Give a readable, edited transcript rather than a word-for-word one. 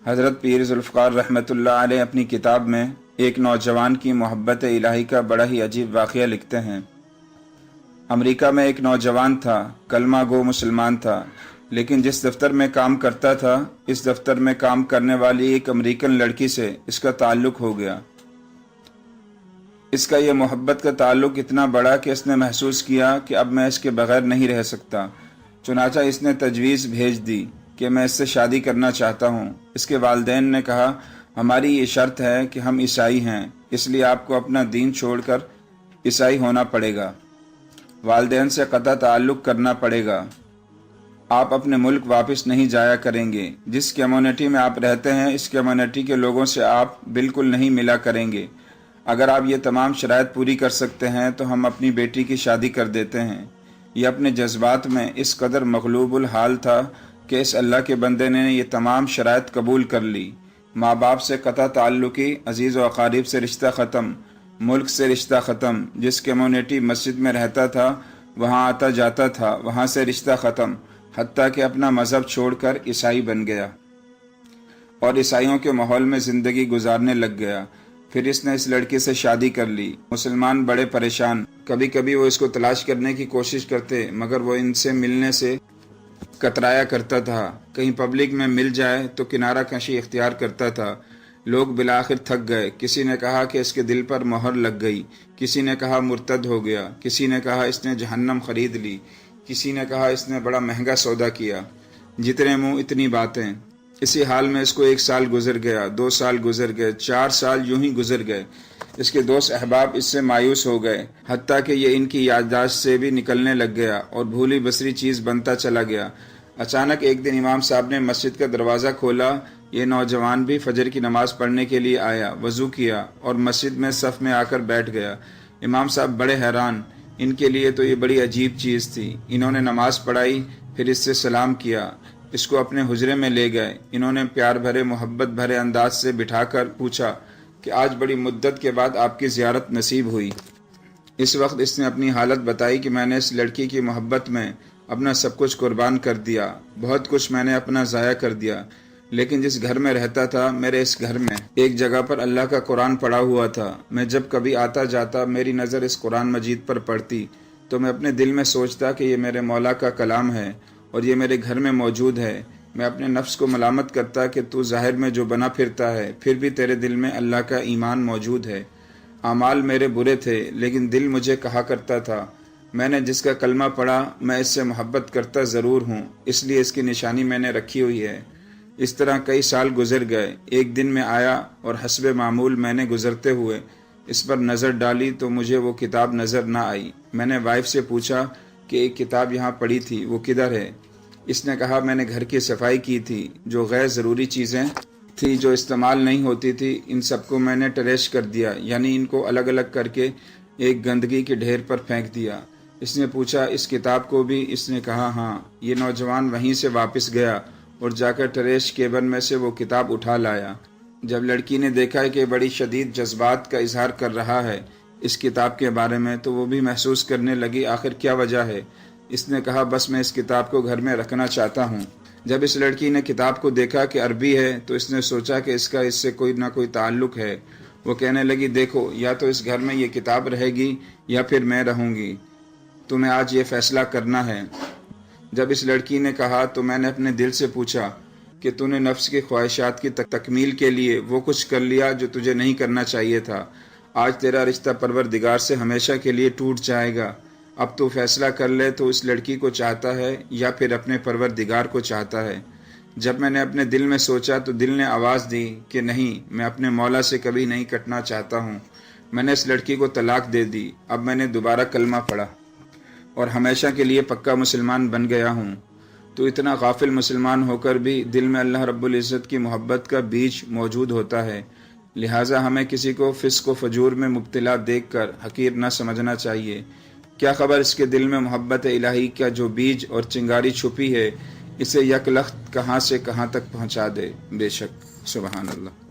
حضرت پیر ذوالفقار رحمۃ اللہ علیہ اپنی کتاب میں ایک نوجوان کی محبت الہی کا بڑا ہی عجیب واقعہ لکھتے ہیں۔ امریکہ میں ایک نوجوان تھا، کلمہ گو مسلمان تھا، لیکن جس دفتر میں کام کرتا تھا اس دفتر میں کام کرنے والی ایک امریکن لڑکی سے اس کا تعلق ہو گیا۔ اس کا یہ محبت کا تعلق اتنا بڑا کہ اس نے محسوس کیا کہ اب میں اس کے بغیر نہیں رہ سکتا۔ چنانچہ اس نے تجویز بھیج دی کہ میں اس سے شادی کرنا چاہتا ہوں۔ اس کے والدین نے کہا، ہماری یہ شرط ہے کہ ہم عیسائی ہیں، اس لیے آپ کو اپنا دین چھوڑ کر عیسائی ہونا پڑے گا، والدین سے قطع تعلق کرنا پڑے گا، آپ اپنے ملک واپس نہیں جایا کریں گے، جس کمیونٹی میں آپ رہتے ہیں اس کمیونٹی کے لوگوں سے آپ بالکل نہیں ملا کریں گے۔ اگر آپ یہ تمام شرائط پوری کر سکتے ہیں تو ہم اپنی بیٹی کی شادی کر دیتے ہیں۔ یہ اپنے جذبات میں اس قدر مغلوب الحال تھا کہ اس اللہ کے بندے نے یہ تمام شرائط قبول کر لی۔ ماں باپ سے قطع تعلقی، عزیز و اقارب سے رشتہ ختم، ملک سے رشتہ ختم، جس کمیونٹی مسجد میں رہتا تھا وہاں آتا جاتا تھا وہاں سے رشتہ ختم، حتیٰ کہ اپنا مذہب چھوڑ کر عیسائی بن گیا اور عیسائیوں کے ماحول میں زندگی گزارنے لگ گیا۔ پھر اس نے اس لڑکی سے شادی کر لی۔ مسلمان بڑے پریشان، کبھی کبھی وہ اس کو تلاش کرنے کی کوشش کرتے مگر وہ ان سے ملنے سے کترایا کرتا تھا۔ کہیں پبلک میں مل جائے تو کنارہ کشی اختیار کرتا تھا۔ لوگ بالآخر تھک گئے، کسی نے کہا کہ اس کے دل پر مہر لگ گئی، کسی نے کہا مرتد ہو گیا، کسی نے کہا اس نے جہنم خرید لی، کسی نے کہا اس نے بڑا مہنگا سودا کیا۔ جتنے منہ اتنی باتیں۔ اسی حال میں اس کو 1 سال گزر گیا، 2 سال گزر گئے، 4 سال یوں ہی گزر گئے۔ اس کے دوست احباب اس سے مایوس ہو گئے، حتیٰ کہ یہ ان کی یادداشت سے بھی نکلنے لگ گیا اور بھولی بسری چیز بنتا چلا گیا۔ اچانک ایک دن امام صاحب نے مسجد کا دروازہ کھولا۔ یہ نوجوان بھی فجر کی نماز پڑھنے کے لیے آیا، وضو کیا اور مسجد میں صف میں آ کر بیٹھ گیا۔ امام صاحب بڑے حیران، ان کے لیے تو یہ بڑی عجیب چیز تھی۔ انہوں نے نماز پڑھائی، پھر اس سے سلام کیا، اس کو اپنے حجرے میں لے گئے۔ انہوں نے پیار بھرے محبت بھرے انداز سے بٹھا کر پوچھا کہ آج بڑی مدت کے بعد آپ کی زیارت نصیب ہوئی۔ اس وقت اس نے اپنی حالت بتائی کہ میں نے اس لڑکی کی محبت میں اپنا سب کچھ قربان کر دیا، بہت کچھ میں نے اپنا ضائع کر دیا، لیکن جس گھر میں رہتا تھا میرے اس گھر میں ایک جگہ پر اللہ کا قرآن پڑا ہوا تھا۔ میں جب کبھی آتا جاتا میری نظر اس قرآن مجید پر پڑتی تو میں اپنے دل میں سوچتا کہ یہ میرے مولا کا کلام ہے اور یہ میرے گھر میں موجود ہے۔ میں اپنے نفس کو ملامت کرتا کہ تو ظاہر میں جو بنا پھرتا ہے پھر بھی تیرے دل میں اللہ کا ایمان موجود ہے۔ اعمال میرے برے تھے لیکن دل مجھے کہا کرتا تھا میں نے جس کا کلمہ پڑھا میں اس سے محبت کرتا ضرور ہوں، اس لیے اس کی نشانی میں نے رکھی ہوئی ہے۔ اس طرح کئی سال گزر گئے۔ ایک دن میں آیا اور حسب معمول میں نے گزرتے ہوئے اس پر نظر ڈالی تو مجھے وہ کتاب نظر نہ آئی۔ میں نے وائف سے پوچھا کہ ایک کتاب یہاں پڑی تھی، وہ کدھر ہے؟ اس نے کہا میں نے گھر کی صفائی کی تھی، جو غیر ضروری چیزیں تھی جو استعمال نہیں ہوتی تھی ان سب کو میں نے ٹریش کر دیا، یعنی ان کو الگ الگ کر کے ایک گندگی کے ڈھیر پر پھینک دیا۔ اس نے پوچھا اس کتاب کو بھی؟ اس نے کہا ہاں۔ یہ نوجوان وہیں سے واپس گیا اور جا کر ٹریش کیبن میں سے وہ کتاب اٹھا لایا۔ جب لڑکی نے دیکھا کہ بڑی شدید جذبات کا اظہار کر رہا ہے اس کتاب کے بارے میں تو وہ بھی محسوس کرنے لگی آخر کیا وجہ ہے۔ اس نے کہا بس میں اس کتاب کو گھر میں رکھنا چاہتا ہوں۔ جب اس لڑکی نے کتاب کو دیکھا کہ عربی ہے تو اس نے سوچا کہ اس کا اس سے کوئی نہ کوئی تعلق ہے۔ وہ کہنے لگی دیکھو یا تو اس گھر میں یہ کتاب رہے گی یا پھر میں رہوں گی، تمہیں آج یہ فیصلہ کرنا ہے۔ جب اس لڑکی نے کہا تو میں نے اپنے دل سے پوچھا کہ تو نے نفس کی خواہشات کی تکمیل کے لیے وہ کچھ کر لیا جو تجھے نہیں کرنا چاہیے تھا۔ آج تیرا رشتہ پروردگار سے ہمیشہ کے لیے ٹوٹ جائے گا۔ اب تو فیصلہ کر لے تو اس لڑکی کو چاہتا ہے یا پھر اپنے پروردگار کو چاہتا ہے۔ جب میں نے اپنے دل میں سوچا تو دل نے آواز دی کہ نہیں، میں اپنے مولا سے کبھی نہیں کٹنا چاہتا ہوں۔ میں نے اس لڑکی کو طلاق دے دی۔ اب میں نے دوبارہ کلمہ پڑھا اور ہمیشہ کے لیے پکا مسلمان بن گیا ہوں۔ تو اتنا غافل مسلمان ہو کر بھی دل میں اللہ رب العزت کی محبت کا بیج موجود ہوتا ہے، لہٰذا ہمیں کسی کو فسق و فجور میں مبتلا دیکھ کر حقیر نہ سمجھنا چاہیے۔ کیا خبر اس کے دل میں محبت الہی کا جو بیج اور چنگاری چھپی ہے اسے یک لخت کہاں سے کہاں تک پہنچا دے۔ بے شک، سبحان اللہ۔